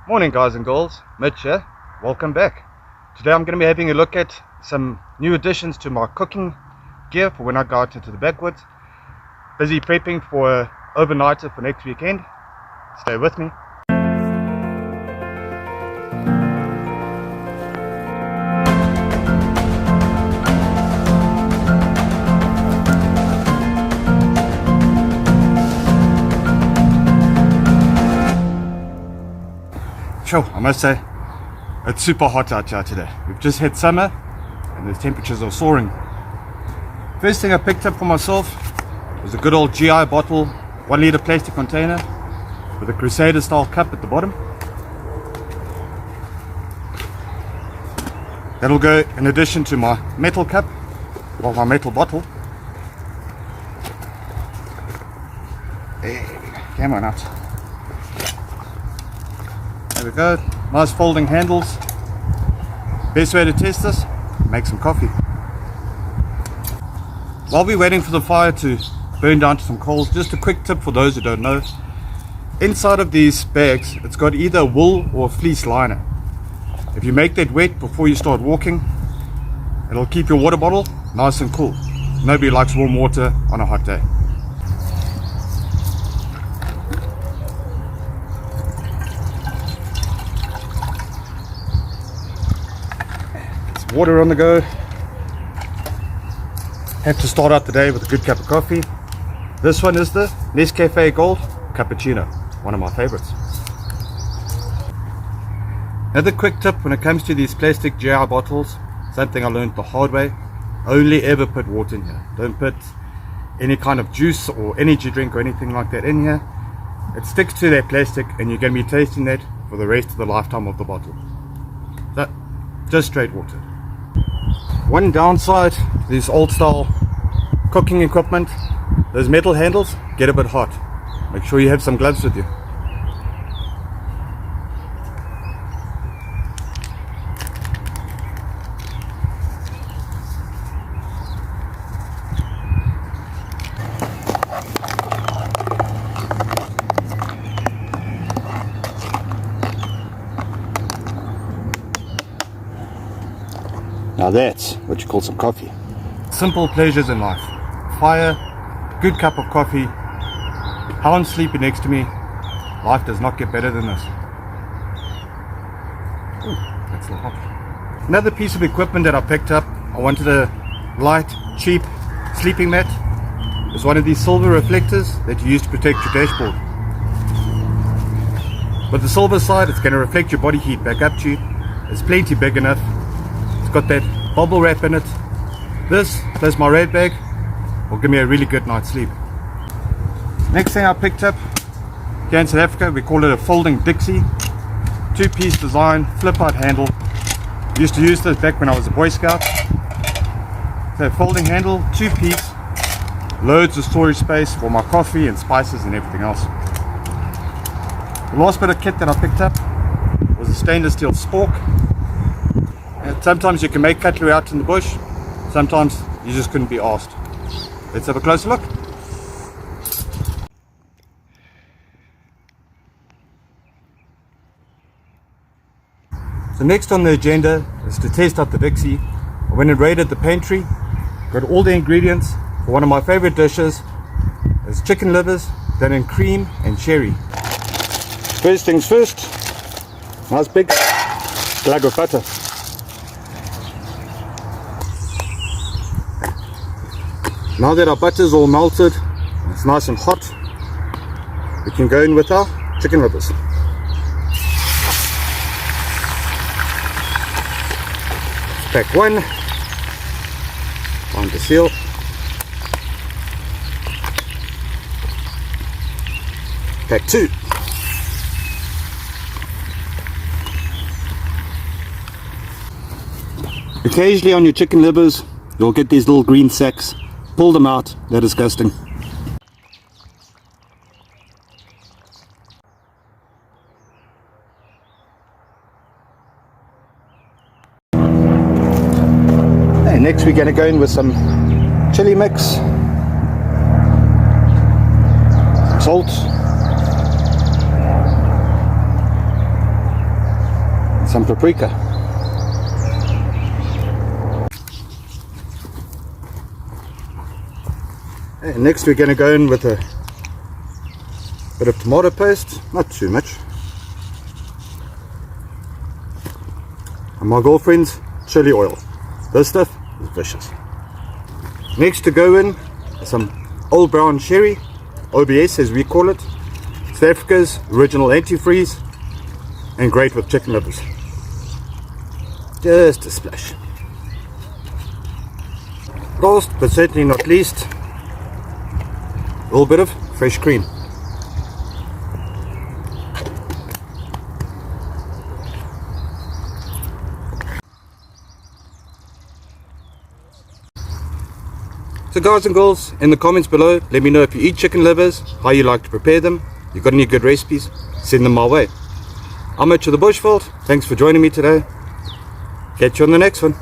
Morning guys and girls, Mitch here, welcome back. Today I'm going to be having a look at some new additions to my cooking gear for when I go out into the backwoods. Busy prepping for an overnighter for next weekend. Stay with me. Sure, I must say, it's super hot out here today. We've just hit summer and the temperatures are soaring. First thing I picked up for myself was a good old GI bottle, 1 litre plastic container with a Crusader style cup at the bottom. That'll go in addition to my metal cup, or my metal bottle. There we go, camera nuts. There we go, nice folding handles. Best way to test this, make some coffee. While we're waiting for the fire to burn down to some coals, just a quick tip for those who don't know. Inside of these bags, it's got either a wool or a fleece liner. If you make that wet before you start walking, it'll keep your water bottle nice and cool. Nobody likes warm water on a hot day. Water on the go. Have to start out the day with a good cup of coffee. This one is the Nescafe Gold Cappuccino, one of my favorites. Another quick tip when it comes to these plastic GI bottles, something I learned the hard way: only ever put water in here. Don't put any kind of juice or energy drink or anything like that in here. It sticks to that plastic and you're going to be tasting that for the rest of the lifetime of the bottle. So just straight water. One downside to this old style cooking equipment, those metal handles get a bit hot. Make sure you have some gloves with you. Now that's what you call some coffee. Simple pleasures in life. Fire, good cup of coffee, Helen sleeping next to me. Life does not get better than this. Ooh, that's a little hot. Another piece of equipment that I picked up, I wanted a light, cheap sleeping mat. It's one of these silver reflectors that you use to protect your dashboard. With the silver side, it's going to reflect your body heat back up to you. It's plenty big enough. It's got that bubble wrap in it. This plus my red bag will give me a really good night's sleep. Next thing I picked up, here in South Africa we call it a folding Dixie. 2-piece design, flip out handle. Used to use this back when I was a Boy Scout. So folding handle, 2-piece, loads of storage space for my coffee and spices and everything else. The last bit of kit that I picked up was a stainless steel spork. Sometimes you can make cutlery out in the bush, sometimes you just couldn't be asked. Let's have a closer look. So next on the agenda is to test out the Dixie. I went and raided the pantry, got all the ingredients for one of my favorite dishes. It's chicken livers done in cream and cherry. First things first, nice big glug of butter. Now that our butter's all melted, it's nice and hot, we can go in with our chicken livers. Pack 1, time to seal. Pack 2. Occasionally on your chicken livers, you'll get these little green sacks. Pull them out, they're disgusting. Okay, next we're going to go in with some chili mix, some salt, some paprika. And next we're going to go in with a bit of tomato paste, not too much. And my girlfriend's chili oil. This stuff is vicious. Next to go in, some old brown sherry, OBS as we call it. South Africa's original antifreeze, and great with chicken livers. Just a splash. Last but certainly not least, a little bit of fresh cream. So guys and girls, in the comments below, let me know if you eat chicken livers, how you like to prepare them. You got any good recipes? Send them my way. I'm Mitch of the Bushveld. Thanks for joining me today. Catch you on the next one.